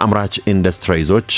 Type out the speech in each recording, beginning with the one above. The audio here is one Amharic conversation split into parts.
አምራች ኢንዱስትሪዞች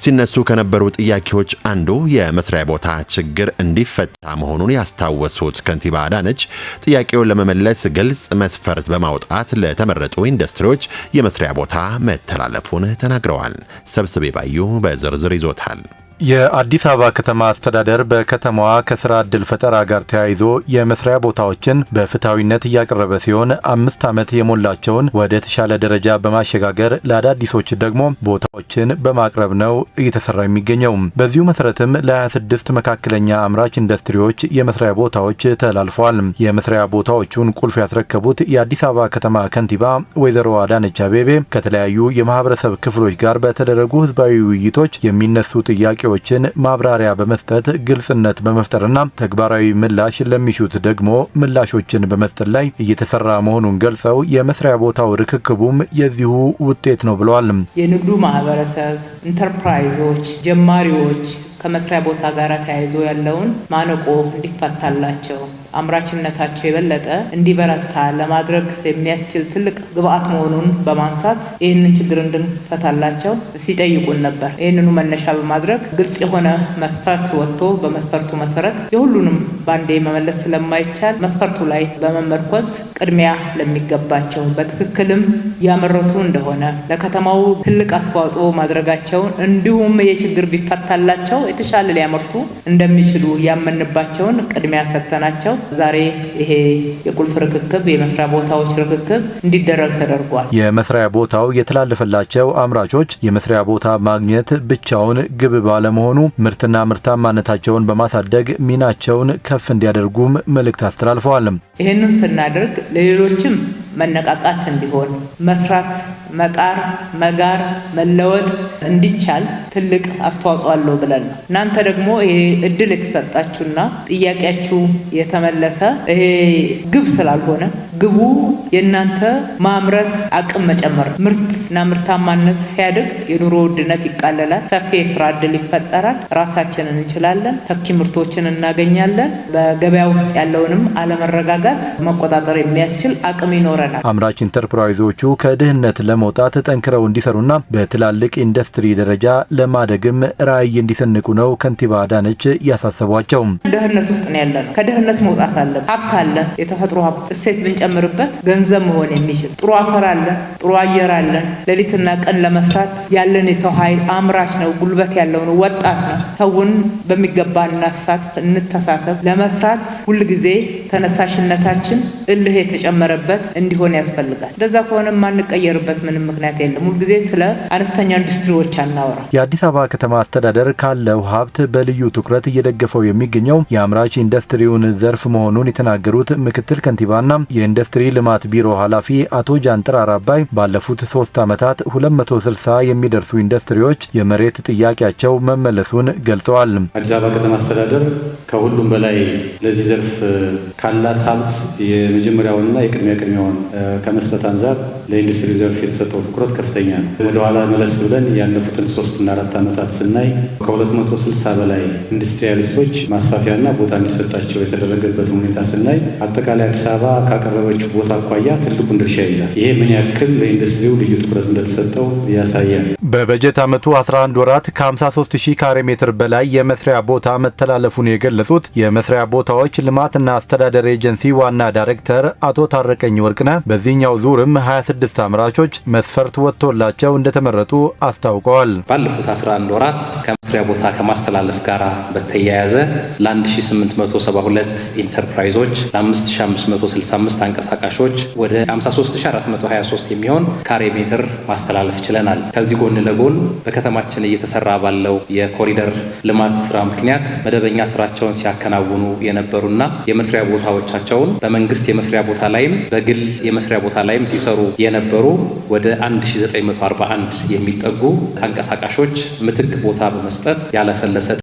ሲነሱ ከነበሩ ጥያቄዎች አንዱ የመስሪያ ቦታ ችግር እንዲፈታ መሆኑን ያስታወሱት ከንቲባ አዳነች ጥያቄውን ለመመለስ ግልጽ መስፈርት በማውጣት ለተመረጡ ኢንዱስትሪዎች የመስሪያ ቦታ መተላለፉን ተናግረዋል። ሰብስቤ ባዩ በዝርዝር ይዞታል። የአዲስ አበባ ከተማ አስተዳደር በከተማዋ ከስራ ዕድል ፈጠራ ጋር ተያይዞ የመስሪያ ቦታዎችን በፍትሃዊነት እያቀረበ ሲሆን 5 ዓመት የሞላቸውን ወደ ተሻለ ደረጃ በማሸጋገር ለአዳዲሶች ደግሞ ቦታዎችን በማቅረብ ነው እየተሰራ የሚገኘው። በዚሁ መሰረትም ለ26 መካከለኛ አምራች ኢንዱስትሪዎች የመስሪያ ቦታዎች ተላልፈዋል። የመስሪያ ቦታዎቹን ቁልፍ ያስረከቡት የአዲስ አበባ ከተማ ከንቲባ ወይዘሮ አዳነች አቤቤ ከተለያዩ የማህበረሰብ ክፍሎች ጋር በተደረጉ ህዝባዊ ውይይቶች የሚነሱ ጥያቄዎችን ማብራሪያ በመስጠት ግልጽነት በመፍጠርና ተግባራዊ ምላሽ ለሚሹት ደግሞ ምላሾችን በመስጠት ላይ እየተሰራ መሆኑን ገልጸው የመስሪያ ቦታው ርክክቡም የዚሁ ውጤት ነው ብለዋል። የንግዱ ማህበረሰብ፣ ኢንተርፕራይዞች፣ ጀማሪዎች ከመስሪያ ቦታ ጋር ተያይዞ ያለውን ማነቆ እንዲፈታላቸው አምራችነታቸው የበለጠ እንዲበረታ ለማድረግ የሚያስችል ትልቅ ግብአት መሆኑን በማንሳት ይህንን ችግር እንድንፈታላቸው ሲጠይቁን ነበር። ይህንኑ መነሻ በማድረግ ግልጽ የሆነ መስፈርት ወጥቶ በመስፈርቱ መሰረት የሁሉንም ባንዴ መመለስ ስለማይቻል መስፈርቱ ላይ በመመርኮዝ ቅድሚያ ለሚገባቸው በትክክልም ያመረቱ እንደሆነ ለከተማው ትልቅ አስተዋጽኦ ማድረጋቸውን እንዲሁም የችግር ቢፈታላቸው የተሻለ ሊያመርቱ እንደሚችሉ ያመንባቸውን ቅድሚያ ሰጥተናቸው ዛሬ ይሄ የቁልፍ ርክክብ የመስሪያ ቦታዎች ርክክብ እንዲደረግ ተደርጓል። የመስሪያ ቦታው የተላለፈላቸው አምራቾች የመስሪያ ቦታ ማግኘት ብቻውን ግብ ባለመሆኑ ምርትና ምርታማነታቸውን በማሳደግ ሚናቸውን ከፍ እንዲያደርጉም መልእክት አስተላልፈዋል። ይሄንን ስናደርግ ለሌሎችም መነቃቃት እንዲሆን መስራት፣ መጣር፣ መጋር፣ መለወጥ እንዲቻል ትልቅ አስተዋጽኦ አለው ብለን ነው። እናንተ ደግሞ ይሄ እድል የተሰጣችሁና ጥያቄያችሁ የተመለሰ ይሄ ግብ ስላልሆነ ግቡ የእናንተ ማምረት አቅም መጨመር፣ ምርትና ምርታማነት ሲያድግ የኑሮ ውድነት ይቃለላል፣ ሰፊ የስራ እድል ይፈጠራል፣ ራሳችንን እንችላለን፣ ተኪ ምርቶችን እናገኛለን፣ በገበያ ውስጥ ያለውንም አለመረጋጋት መቆጣጠር የሚያስችል አቅም ይኖረናል። አምራች ኢንተርፕራይዞቹ ከድህነት ለመውጣት ጠንክረው እንዲሰሩና በትላልቅ ኢንዱስትሪ ደረጃ ለማደግም ራዕይ እንዲሰንቁ ነው ከንቲባ አዳነች ያሳሰቧቸው። ድህነት ውስጥ ነው ያለነው። ከድህነት መውጣት አለን። ሀብት አለን። የተፈጥሮ ሀብት እሴት ብንጨምርበት ገንዘብ መሆን የሚችል ጥሩ አፈር አለን፣ ጥሩ አየር አለን። ሌሊትና ቀን ለመስራት ያለን የሰው ኃይል አምራች ነው፣ ጉልበት ያለው ነው፣ ወጣት ነው። ሰውን በሚገባ እናሳትፍ፣ እንተሳሰብ። ለመስራት ሁልጊዜ ተነሳሽነታችን እልህ የተጨመረበት እንዲሆን ያስፈልጋል። እንደዛ ከሆነ ማንቀየርበት ምንም ምክንያት የለም። ሁልጊዜ ስለ አነስተኛ ኢንዱስትሪዎች አናወራ። የአዲስ አበባ ከተማ አስተዳደር ካለው ሀብት በልዩ ትኩረት እየደገፈው የሚገኘው የአምራች ኢንዱስትሪውን ዘርፍ መሆኑን የተናገሩት ምክትል ከንቲባና የኢንዱስትሪ ልማት ቢሮ ኃላፊ አቶ ጃንጥራር አባይ ባለፉት 3 ዓመታት 260 የሚደርሱ ኢንዱስትሪዎች የመሬት ጥያቄያቸው መመለሱን ገልጸዋል። አዲስ አበባ ከተማ አስተዳደር ከሁሉም በላይ ለዚህ ዘርፍ ካላት ሀብት የመጀመሪያውንና የቅድሚያውን ከመስጠት አንጻር ለኢንዱስትሪ ዘርፍ የተሰጠው ትኩረት ከፍተኛ ነው። ወደ ኋላ መለስ ብለን ያለፉትን 3 እና 4 ዓመታት ስናይ ከ260 በላይ ኢንዱስትሪያሊስቶች ማስፋፊያና ቦታ እንዲሰጣቸው የተደረገበት ሁኔታ ስናይ አጠቃላይ አዲስ አበባ ካቀረበችው ቦታ አኳያ ትልቁን ድርሻ ይዛል። ይሄ ምን ያክል ለኢንዱስትሪው ልዩ ትኩረት እንደተሰጠው ያሳያል። በበጀት ዓመቱ 11 ወራት ከ53000 ካሬ ሜትር በላይ የመስሪያ ቦታ መተላለፉን የገለጹት የመስሪያ ቦታዎች ልማትና አስተዳደር ኤጀንሲ ዋና ዳይሬክተር አቶ ታረቀኝ ወርቅነህ በዚህኛው ዙርም 26 አምራቾች መስፈርት ወጥቶላቸው እንደተመረጡ አስታውቀዋል። ባለፉት 11 ወራት ከመስሪያ ቦታ ከማስተላለፍ ጋር በተያያዘ ለ1872 ኢንተርፕራይዞች ለ5565 አንቀሳቃሾች ወደ 53423 የሚሆን ካሬ ሜትር ማስተላለፍ ችለናል። ከዚህ ጎን ለጎን በከተማችን እየተሰራ ባለው የኮሪደር ልማት ስራ ምክንያት መደበኛ ስራቸውን ሲያከናውኑ የነበሩና የመስሪያ ቦታዎቻቸውን በመንግስት የመስሪያ ቦታ ላይም በግል የመስሪያ ቦታ ላይም ሲሰሩ የነበሩ ወደ 1941 የሚጠጉ አንቀሳቃሾች ምትክ ቦታ በመስጠት ያለሰለሰ